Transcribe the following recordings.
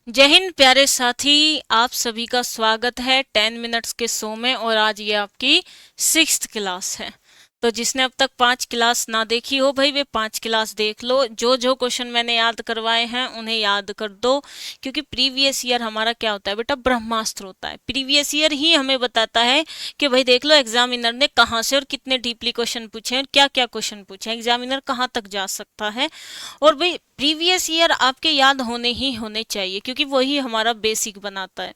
जय हिंद प्यारे साथी, आप सभी का स्वागत है 10 मिनट्स के शो में। और आज ये आपकी 6th क्लास है। तो जिसने अब तक 5 क्लास ना देखी हो भाई, वे 5 क्लास देख लो। जो जो क्वेश्चन मैंने याद करवाए हैं उन्हें याद कर दो, क्योंकि प्रीवियस ईयर हमारा क्या होता है बेटा, ब्रह्मास्त्र होता है। प्रीवियस ईयर ही हमें बताता है कि भाई देख लो एग्जामिनर ने कहाँ से और कितने डीपली क्वेश्चन पूछे हैं, क्या क्या क्वेश्चन पूछे हैं, एग्जामिनर कहाँ तक जा सकता है। और भाई प्रीवियस ईयर आपके याद होने ही होने चाहिए, क्योंकि वही हमारा बेसिक बनाता है।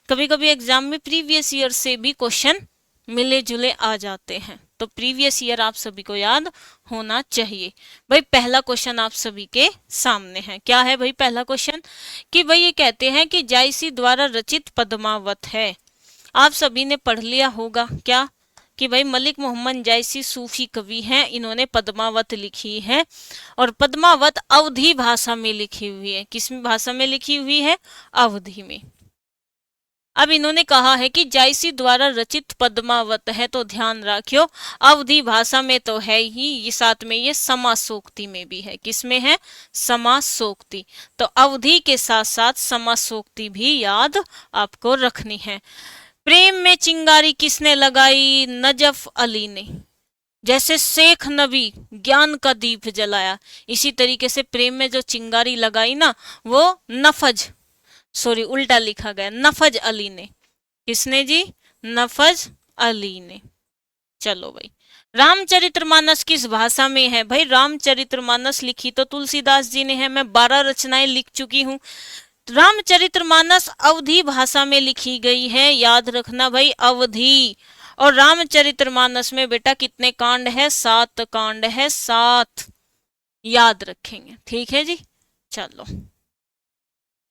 कभी कभी एग्जाम में प्रीवियस ईयर से भी क्वेश्चन मिले जुले आ जाते हैं, तो प्रीवियस ईयर आप सभी को याद होना चाहिए। भाई पहला क्वेश्चन आप सभी के सामने है। क्या है भाई पहला क्वेश्चन? कि भाई ये कहते हैं कि जायसी द्वारा रचित पद्मावत है। आप सभी ने पढ़ लिया होगा क्या, कि भाई मलिक मोहम्मद जायसी सूफी कवि हैं, इन्होंने पद्मावत लिखी है। और पद्मावत अवधी भाषा में लिखी हुई है। किस भाषा में लिखी हुई है? अवधी में। अब इन्होंने कहा है कि जायसी द्वारा रचित पद्मावत है, तो ध्यान रखियो अवधी भाषा में तो है ही, ये साथ में ये समासोक्ति में भी है। किसमें है? समासोक्ति। तो अवधी के साथ साथ समासोक्ति भी याद आपको रखनी है। प्रेम में चिंगारी किसने लगाई? नजफ अली ने। जैसे शेख नबी ज्ञान का दीप जलाया, इसी तरीके से प्रेम में जो चिंगारी लगाई ना, वो नफज, सॉरी उल्टा लिखा गया, नफज अली ने। किसने जी? नफज अली ने। चलो भाई, रामचरितमानस किस भाषा में है? भाई रामचरितमानस लिखी तो तुलसीदास जी ने है। मैं 12 रचनाएं लिख चुकी हूँ। रामचरितमानस अवधी भाषा में लिखी गई है, याद रखना भाई, अवधी। और रामचरितमानस में बेटा कितने कांड है? 7 कांड है, 7। याद रखेंगे, ठीक है जी। चलो,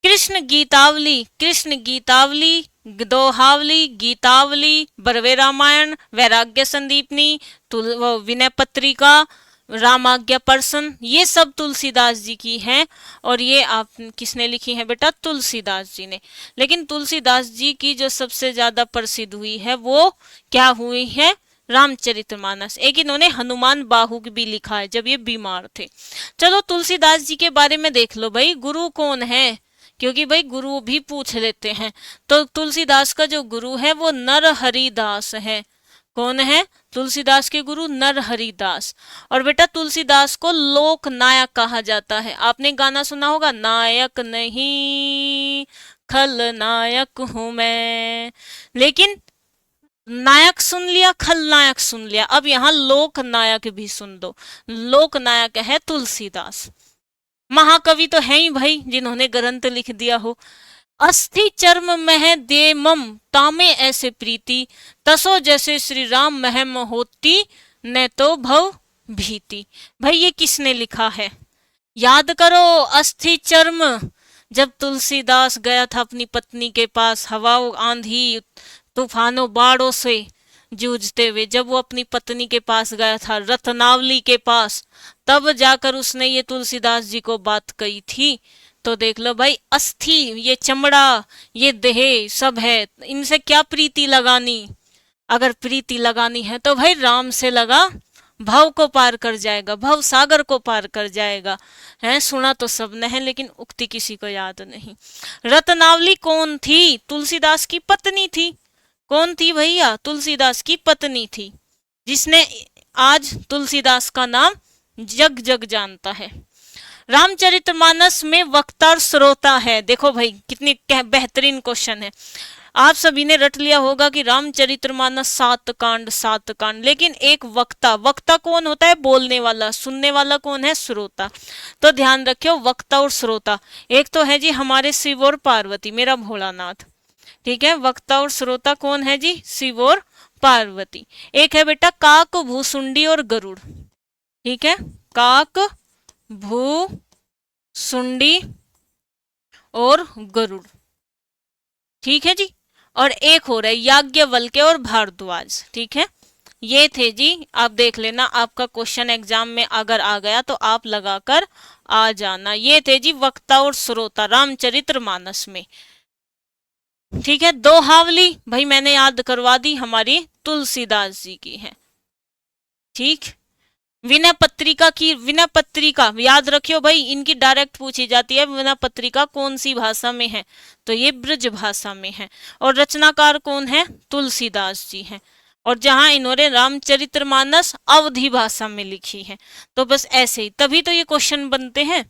कृष्ण गीतावली, कृष्ण गीतावली, दोहावली, गीतावली, बरवे रामायण, वैराग्य संदीपनी, विनय पत्रिका, रामाज्ञा पर्सन, ये सब तुलसीदास जी की हैं। और ये आप किसने लिखी है बेटा? तुलसीदास जी ने। लेकिन तुलसीदास जी की जो सबसे ज्यादा प्रसिद्ध हुई है वो क्या हुई है? रामचरितमानस। एक इन्होंने हनुमान बाहु भी लिखा है जब ये बीमार थे। चलो तुलसीदास जी के बारे में देख लो भाई, गुरु कौन है, क्योंकि भाई गुरु भी पूछ लेते हैं। तो तुलसीदास का जो गुरु है वो नरहरि दास है। कौन है? तुलसीदास के गुरु नरहरिदास। और बेटा तुलसीदास को लोक नायक कहा जाता है। आपने गाना सुना होगा, नायक नहीं खलनायक हूं मैं। लेकिन नायक सुन लिया, खलनायक सुन लिया, अब यहाँ लोक नायक भी सुन दो। लोक नायक है तुलसीदास। महाकवि तो है ही भाई, जिन्होंने ग्रंथ लिख दिया हो। अस्थि चर्म मह दे मम तामे ऐसे प्रीति, तसो जैसे श्री राम महम होती, न तो भव भीति। भाई ये किसने लिखा है? याद करो, अस्थि चर्म। जब तुलसीदास गया था अपनी पत्नी के पास, हवाओं आंधी तूफानों बाढ़ों से जूझते हुए, जब वो अपनी पत्नी के पास गया था, रत्नावली के पास, तब जाकर उसने ये तुलसीदास जी को बात कही थी। तो देख लो भाई, अस्थि, ये चमड़ा, ये देह सब है, इनसे क्या प्रीति लगानी? अगर प्रीति लगानी है तो भाई राम से लगा, भव को पार कर जाएगा, भव सागर को पार कर जाएगा। है, सुना तो सबने है, लेकिन उक्ति किसी को याद नहीं। रत्नावली कौन थी? तुलसीदास की पत्नी थी। कौन थी भैया? तुलसीदास की पत्नी थी, जिसने आज तुलसीदास का नाम जग जग जानता है। रामचरितमानस में वक्ता और श्रोता है। देखो भाई कितनी बेहतरीन क्वेश्चन है। आप सभी ने रट लिया होगा कि रामचरितमानस 7 कांड, 7 कांड, लेकिन एक वक्ता, वक्ता कौन होता है? बोलने वाला। सुनने वाला कौन है? श्रोता। तो ध्यान रखियो, वक्ता और श्रोता। एक तो है जी हमारे शिव और पार्वती, मेरा भोलानाथ, ठीक है। वक्ता और श्रोता कौन है जी? शिव और पार्वती। एक है बेटा काक, भूसुंडी और गरुड़, ठीक है। काक, भू, सुंडी और गरुड़, ठीक है जी। और एक हो रहा है याज्ञवल्क्य और भारद्वाज, ठीक है। ये थे जी, आप देख लेना, आपका क्वेश्चन एग्जाम में अगर आ गया तो आप लगाकर आ जाना। ये थे जी वक्ता और श्रोता रामचरितमानस में, ठीक है। दोहावली भाई मैंने याद करवा दी, हमारी तुलसीदास जी की है, ठीक। विनय पत्रिका की, विनय पत्रिका याद रखियो भाई, इनकी डायरेक्ट पूछी जाती है, विनय पत्रिका कौन सी भाषा में है, तो ये ब्रज भाषा में है। और रचनाकार कौन है, तुलसीदास जी हैं। और जहां इन्होंने रामचरितमानस अवधी भाषा में लिखी है। तो बस ऐसे ही, तभी तो ये क्वेश्चन बनते हैं।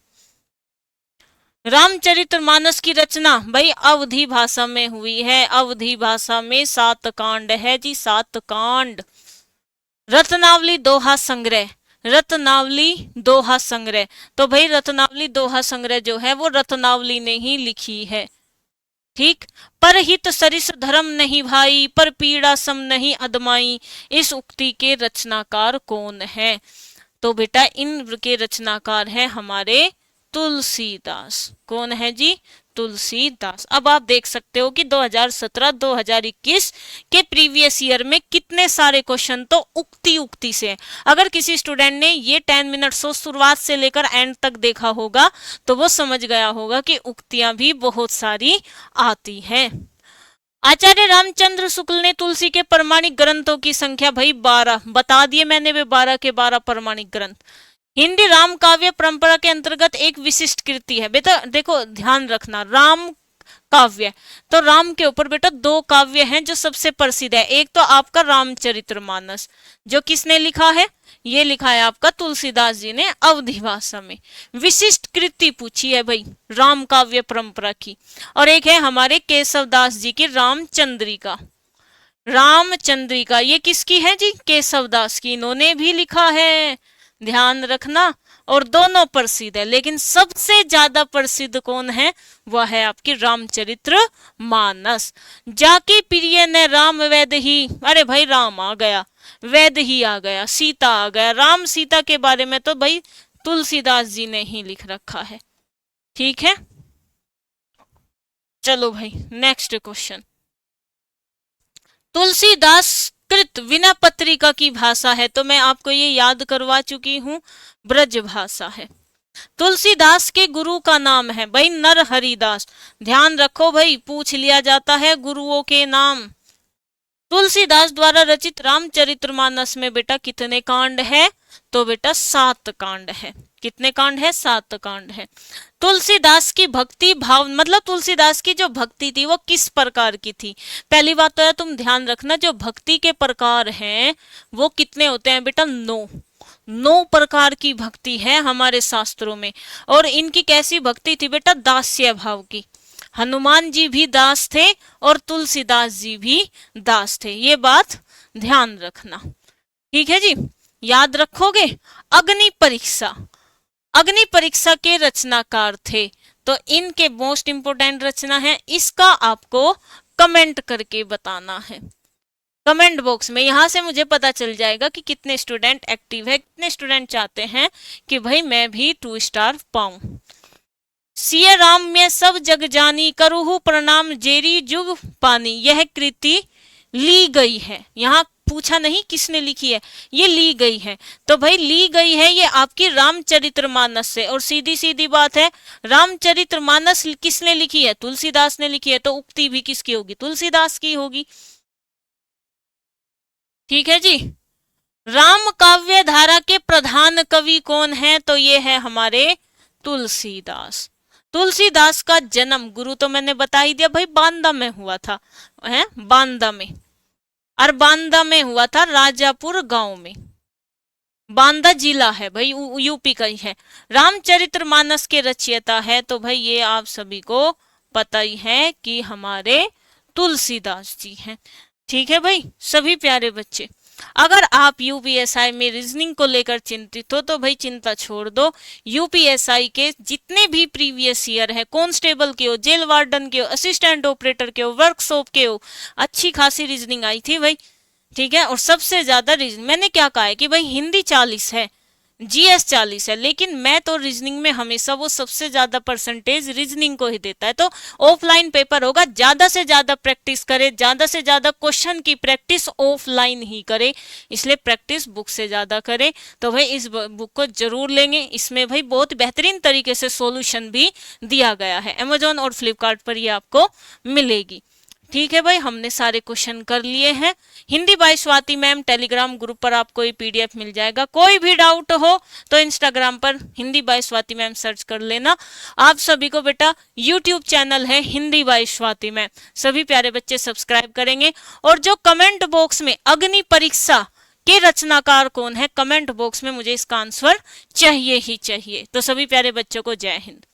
रामचरितमानस की रचना भाई अवधी भाषा में हुई है, अवधी भाषा में 7 कांड है जी, 7 कांड। रत्नावली दोहा संग्रह, रत्नावली दोहा संग्रह, तो भाई रत्नावली दोहा संग्रह जो है वो रत्नावली ने ही लिखी है। ठीक, पर हित सरिस धर्म नहीं भाई, पर पीड़ा सम नहीं अदमाई, इस उक्ति के रचनाकार कौन है, तो बेटा इनके रचनाकार है हमारे तुलसीदास। कौन है जी, तुलसीदास। अब आप देख सकते हो कि 2017-2021 के प्रीवियस ईयर में कितने सारे क्वेश्चन तो उक्ति उक्ति से है। अगर किसी स्टूडेंट ने ये 10 मिनट शो शुरुआत से लेकर एंड तक देखा होगा तो वो समझ गया होगा कि उक्तियां भी बहुत सारी आती हैं। आचार्य रामचंद्र शुक्ल ने तुलसी के प्रमाणिक ग्रंथों की संख्या भाई 12 बता दिए मैंने, वे 12 के 12 प्रमाणिक ग्रंथ। हिंदी राम काव्य परंपरा के अंतर्गत एक विशिष्ट कृति है। बेटा देखो ध्यान रखना, राम काव्य, तो राम के ऊपर बेटा 2 काव्य हैं जो सबसे प्रसिद्ध है। एक तो आपका रामचरितमानस, जो किसने लिखा है, ये लिखा है आपका तुलसीदास जी ने अवधी भाषा में। विशिष्ट कृति पूछी है भाई राम काव्य परंपरा की। और एक है हमारे केशवदास जी की रामचंद्रिका, रामचंद्रिका ये किसकी है जी, केशवदास की, इन्होंने भी लिखा है, ध्यान रखना। और दोनों प्रसिद्ध है, लेकिन सबसे ज्यादा प्रसिद्ध कौन है, वह है आपकी रामचरित्र मानस। जाके प्रिय ने राम वैद ही, अरे भाई राम आ गया, वैद ही आ गया, सीता आ गया, राम सीता के बारे में तो भाई तुलसीदास जी ने ही लिख रखा है। ठीक है, चलो भाई नेक्स्ट क्वेश्चन। तुलसीदास कृत विनय पत्रिका की भाषा है, तो मैं आपको ये याद करवा चुकी हूं, ब्रज भाषा है। तुलसीदास के गुरु का नाम है भाई नरहरिदास। ध्यान रखो भाई, पूछ लिया जाता है गुरुओं के नाम। तुलसीदास द्वारा रचित रामचरितमानस में बेटा कितने कांड है, तो बेटा 7 कांड है। कितने कांड है, 7 कांड है। तुलसीदास की भक्ति भाव, मतलब तुलसीदास की जो भक्ति थी वो किस प्रकार की थी। पहली बात तो है तुम ध्यान रखना, जो भक्ति के प्रकार हैं वो कितने होते हैं बेटा, 9 प्रकार की भक्ति है हमारे शास्त्रों में। और इनकी कैसी भक्ति थी बेटा, दास्य भाव की। हनुमान जी भी दास थे और तुलसीदास जी भी दास थे, ये बात ध्यान रखना। ठीक है जी, याद रखोगे। अग्नि परीक्षा, अग्नि परीक्षा के रचनाकार थे, तो इनके मोस्ट इंपोर्टेंट रचना है, इसका आपको कमेंट करके बताना है कमेंट बॉक्स में। यहां से मुझे पता चल जाएगा कि कितने स्टूडेंट एक्टिव है, कितने स्टूडेंट चाहते हैं कि भाई मैं भी 2 स्टार पाऊं। सिय राम में सब जग जानी, करूहु प्रणाम जेरी जुग पानी, यह कृति ली गई है। यहाँ पूछा नहीं किसने लिखी है, ये ली गई है, तो भाई ली गई है ये आपकी रामचरितमानस से। और सीधी सीधी बात है, रामचरितमानस किसने लिखी है, तुलसीदास ने लिखी है, तो उक्ति भी किसकी होगी, तुलसीदास की होगी। ठीक है जी। राम काव्य धारा के प्रधान कवि कौन है, तो ये है हमारे तुलसीदास। तुलसीदास का जन्म, गुरु तो मैंने बता ही दिया भाई, बांदा में हुआ था, है बांदा में, और बांदा में हुआ था राजापुर गांव में। बांदा जिला है भाई, यूपी का ही है। रामचरितमानस के रचयिता है तो भाई ये आप सभी को पता ही है कि हमारे तुलसीदास जी हैं। ठीक है भाई सभी प्यारे बच्चे, अगर आप यूपीएसआई में रीजनिंग को लेकर चिंतित हो तो भाई चिंता छोड़ दो। यूपीएसआई के जितने भी प्रीवियस ईयर है, कांस्टेबल के हो, जेल वार्डन के हो, असिस्टेंट ऑपरेटर के हो, वर्कशॉप के हो, अच्छी खासी रीजनिंग आई थी भाई। ठीक है, और सबसे ज्यादा रीजनिंग, मैंने क्या कहा है कि भाई हिंदी 40 है, जीएस 40 है, लेकिन मैं तो रीजनिंग में हमेशा वो सबसे ज्यादा परसेंटेज रीजनिंग को ही देता है। तो ऑफलाइन पेपर होगा, ज्यादा से ज्यादा प्रैक्टिस करे, ज्यादा से ज्यादा क्वेश्चन की प्रैक्टिस ऑफलाइन ही करे, इसलिए प्रैक्टिस बुक से ज्यादा करे। तो भाई इस बुक को जरूर लेंगे, इसमें भाई बहुत बेहतरीन तरीके से सॉल्यूशन भी दिया गया है, अमेजोन और फ्लिपकार्ट पर ये आपको मिलेगी। ठीक है भाई, हमने सारे क्वेश्चन कर लिए हैं। Hindi by Swati ma'am Telegram group पर आपको ये पीडीएफ मिल जाएगा। कोई भी डाउट हो तो इंस्टाग्राम पर Hindi by Swati ma'am search कर लेना। आप सभी को बेटा यूट्यूब चैनल है हिंदी बाय स्वाति मैम, सभी प्यारे बच्चे सब्सक्राइब करेंगे। और जो कमेंट बॉक्स में अग्नि परीक्षा के रचनाकार कौन है, कमेंट बॉक्स में मुझे इसका आंसर चाहिए ही चाहिए। तो सभी प्यारे बच्चों को जय हिंद।